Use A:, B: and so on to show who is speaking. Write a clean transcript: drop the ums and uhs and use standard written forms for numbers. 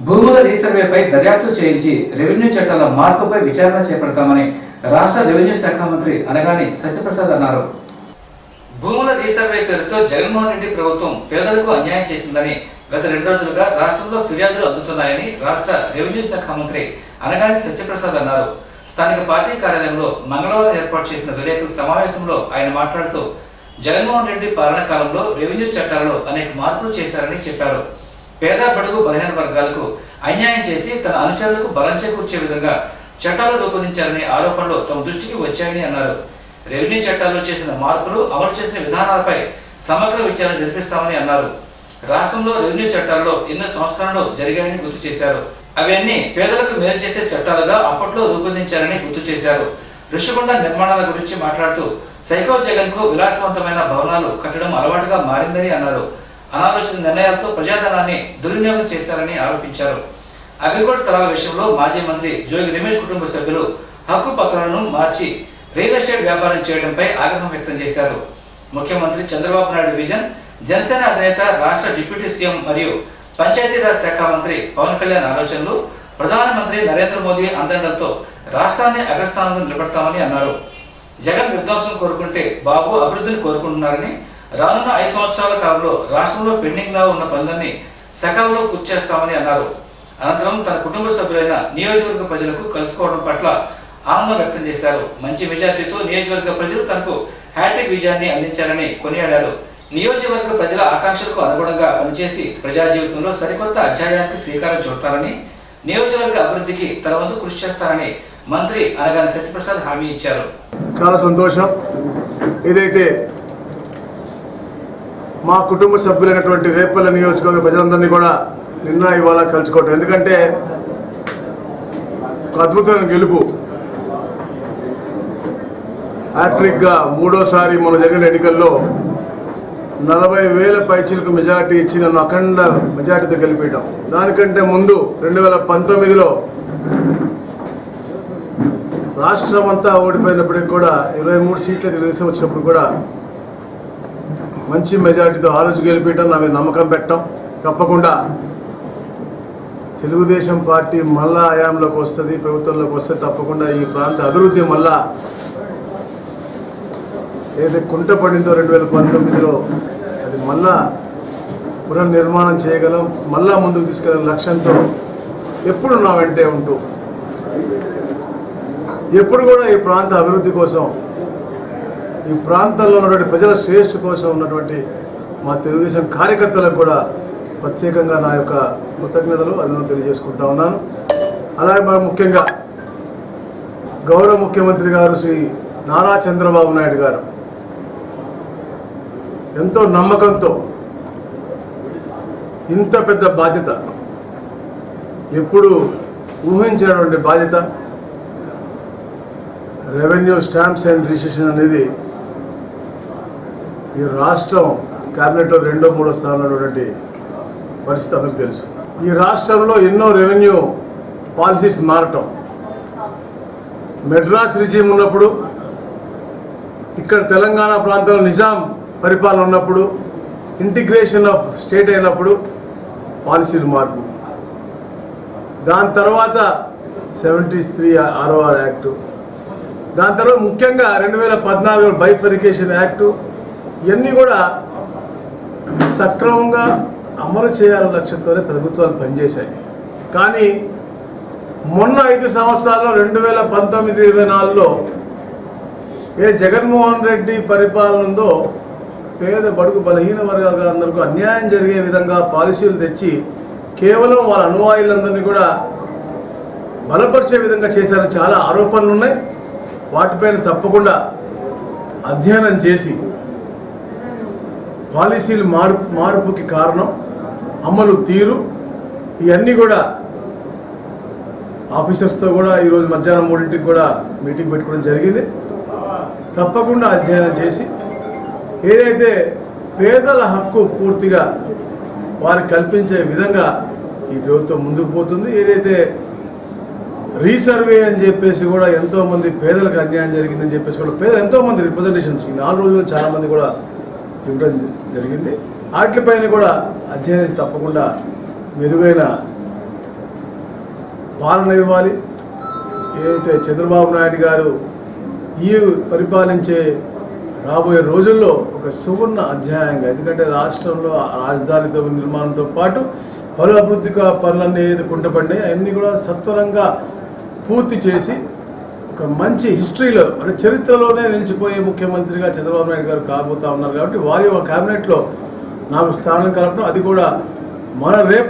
A: భూముల రీసర్వేపై దర్యాప్తు చేయించి రెవెన్యూ చట్టాల మార్పుపై విచారణ చేపడతామని రాష్ట్ర రెవెన్యూ శాఖ మంత్రి అనగాని సత్యప్రసాద్ అన్నారు. భూముల రీసర్వే పేరుతో జగన్మోహన్ రెడ్డి ప్రభుత్వం పేదలకు అన్యాయం చేసిందని గత 2 రోజులుగా రాష్ట్రంలో ఫిర్యాదులు అందుతున్నాయని రాష్ట్ర రెవెన్యూ శాఖ మంత్రి అనగాని సత్యప్రసాద్ అన్నారు. స్థానిక పార్టీ కార్యాలయంలో మంగళవారం ఏర్పాటు చేసిన విలేకరుల సమావేశంలో ఆయన మాట్లాడుతూ జగన్మోహన్ రెడ్డి పాలన కాలంలో రెవెన్యూ చట్టాలలో అనేక మార్పులు చేశారని చెప్పారు. పేద బడుగు బలహీన వర్గాలకు అన్యాయం చేసి తన అనుచరులకు బలం చేకూర్చే విధంగా చట్టాలు రూపొందించారనే ఆరోపణలు తమ దృష్టికి వచ్చాయని అన్నారు. రెవెన్యూ చట్టాల్లో చేసిన మార్పులు అమలు చేసిన విధానాలపై సమగ్ర విచారణ జరిపిస్తామని అన్నారు. రాష్ట్రంలో రెవెన్యూ చట్టాల్లో ఎన్నో సంస్కరణలు జరిగాయని గుర్తు చేశారు. అవన్నీ పేదలకు మేలు చేసే చట్టాలుగా అప్పట్లో రూపొందించారని గుర్తు చేశారు. ఋషికొండ నిర్మాణాల గురించి మాట్లాడుతూ సైకో జగన్ కు విలాసవంతమైన భవనాలు కట్టడం అలవాటుగా మారిందని అన్నారు. అనాలోచిత నిర్ణయాలతో ప్రజాధనాన్ని దుర్వినియోగం చేశారని ఆరోపించారు. అగ్రిగోల్డ్ స్థలాల విషయంలో మాజీ మంత్రి జోగి రమేష్ కుటుంబ సభ్యులు హక్కు పత్రాలను మార్చి రియల్ ఎస్టేట్ వ్యాపారం చేయడంపై ఆగ్రహం వ్యక్తం చేశారు. ముఖ్యమంత్రి చంద్రబాబు నాయుడు విజన్, జనసేన అధినేత రాష్ట్ర డిప్యూటీ సీఎం మరియు పంచాయతీరాజ్ శాఖ మంత్రి పవన్ కళ్యాణ్ ఆలోచనలు, ప్రధానమంత్రి నరేంద్ర మోదీ అండదండలతో రాష్ట్రాన్ని అగ్రస్థానంలో నిలబెడతామని అన్నారు. జగన్ విధ్వంసం కోరుకుంటే బాబు అభివృద్ధిని కోరుకుంటున్నారని, రానున్న 5 సంవత్సరాల కాలంలో రాష్ట్రంలో పెండింగ్ లో ఉన్న పనులన్నీ సకాలంలో పూర్తి చేస్తామని అన్నారు. అనంతరం తన కుటుంబ సభ్యులైన నియోజకవర్గ ప్రజలకు కలుసుకోవడం పట్ల ఆనందం వ్యక్తం చేశారు. మంచి మెజార్టీతో నియోజకవర్గ ప్రజలు తనకు హ్యాట్రిక్ విజయాన్ని అందించారని కొనియాడారు. నియోజకవర్గ ప్రజల ఆకాంక్షలకు అనుగుణంగా పనిచేసి ప్రజా జీవితంలో సరికొత్త అధ్యాయానికి శ్రీకారం చుడతారని, నియోజకవర్గ అభివృద్ధికి తన వంతు కృషి చేస్తారని మంత్రి అనగాని సత్యప్రసాద్ హామీ ఇచ్చారు.
B: చాలా సంతోషం. ఏదైతే మా కుటుంబ సభ్యులైనటువంటి రేపల్ల నియోజకవర్గ ప్రజలందరినీ కూడా నిన్న ఇవాళ కలుసుకోవటం, ఎందుకంటే ఒక అద్భుతమైన గెలుపు, హ్యాట్రిక్గా 3వసారి మన జరిగిన ఎన్నికల్లో 40,000 పైచిలకు మెజార్టీ ఇచ్చి నన్ను అఖండ మెజార్టీతో గెలిపేయటం. దానికంటే ముందు 2019లో రాష్ట్రం అంతా ఓడిపోయినప్పటికీ కూడా 23 సీట్ల తెలుగుదేశం వచ్చినప్పుడు కూడా మంచి మెజార్టీతో ఆ రోజు గెలిపేయటం, నా మీద నమ్మకం పెట్టడం. తప్పకుండా తెలుగుదేశం పార్టీ మళ్ళా హయాంలోకి వస్తుంది, ప్రభుత్వంలోకి వస్తే తప్పకుండా ఈ ప్రాంత అభివృద్ధి మళ్ళా ఏదైతే కుంటపడిందో 2019లో అది మళ్ళా పునర్నిర్మాణం చేయగలం, మళ్ళా ముందుకు తీసుకెళ్ళే లక్ష్యంతో ఎప్పుడు నా వెంటే ఉంటూ ఎప్పుడు కూడా ఈ ప్రాంత అభివృద్ధి కోసం, ఈ ప్రాంతంలో ఉన్నటువంటి ప్రజల శ్రేయస్సు కోసం ఉన్నటువంటి మా తెలుగుదేశం కార్యకర్తలకు కూడా ప్రత్యేకంగా నా యొక్క కృతజ్ఞతలు అభినందనలు తెలియజేసుకుంటా ఉన్నాను. అలాగే మనం ముఖ్యంగా గౌరవ ముఖ్యమంత్రి గారు శ్రీ నారా చంద్రబాబు నాయుడు గారు ఎంతో నమ్మకంతో ఇంత పెద్ద బాధ్యత, ఎప్పుడు ఊహించినటువంటి బాధ్యత, రెవెన్యూ స్టాంప్స్ అండ్ రిజిస్ట్రేషన్ అనేది ఈ రాష్ట్రం క్యాబినెట్లో 2వ 3వ స్థానంలో ఉన్నటువంటి పరిస్థితి అందరికీ తెలుసు. ఈ రాష్ట్రంలో ఎన్నో రెవెన్యూ పాలసీస్ మారటం, మెడ్రాస్ రిజీమ్ ఉన్నప్పుడు, ఇక్కడ తెలంగాణ ప్రాంతంలో నిజాం పరిపాలన ఉన్నప్పుడు, ఇంటిగ్రేషన్ ఆఫ్ స్టేట్ అయినప్పుడు పాలసీలు మార్పు, దాని తర్వాత 73 ROR యాక్టు, దాని తర్వాత ముఖ్యంగా 2014 బైఫరికేషన్ యాక్టు, ఇవన్నీ కూడా సక్రమంగా అమలు చేయాలనే లక్ష్యంతోనే ప్రభుత్వాలు పనిచేశాయి. కానీ మొన్న 5 సంవత్సరాల్లో 2019-24లో ఏ జగన్మోహన్ రెడ్డి పరిపాలన ఉందో పేద బడుగు బలహీన వర్గాల అందరికీ అన్యాయం జరిగే విధంగా పాలసీలు తెచ్చి కేవలం వాళ్ళ అనువాయులందరినీ కూడా బలపరిచే విధంగా చేశారని చాలా ఆరోపణలు ఉన్నాయి. వాటిపైన తప్పకుండా అధ్యయనం చేసి పాలసీలు మార్పుకి కారణం, అమలు తీరు, ఇవన్నీ కూడా ఆఫీసర్స్తో కూడా ఈరోజు మధ్యాహ్నం 3ంటికి కూడా మీటింగ్ పెట్టుకోవడం జరిగింది. తప్పకుండా అధ్యయనం చేసి ఏదైతే పేదల హక్కు పూర్తిగా వారికి కల్పించే విధంగా ఈ ప్రభుత్వం ముందుకు పోతుంది. ఏదైతే రీసర్వే అని చెప్పేసి కూడా ఎంతోమంది పేదలకు అన్యాయం జరిగిందని చెప్పేసి కూడా పేదలు ఎంతోమంది రిప్రజెంటేషన్స్ 4 రోజుల్లో చాలామంది కూడా ఇవ్వడం జరిగింది. వాటిపైన కూడా అధ్యయనం తప్పకుండా మెరుగైన పాలన ఇవ్వాలి. ఏదైతే చంద్రబాబు నాయుడు గారు ఈ పరిపాలించే రాబోయే రోజుల్లో ఒక సువర్ణ అధ్యాయంగా, ఎందుకంటే రాష్ట్రంలో రాజధానితో నిర్మాణంతో పాటు పలు అభివృద్ధి పనులన్నీ ఏది కుంటపడినాయి అవన్నీ కూడా సత్వరంగా పూర్తి చేసి ఒక మంచి హిస్టరీలో అంటే చరిత్రలోనే నిలిచిపోయే ముఖ్యమంత్రిగా చంద్రబాబు నాయుడు గారు కాబోతా ఉన్నారు. కాబట్టి వారి క్యాబినెట్లో నాకు స్థానం కలపడం, అది కూడా మన రేపు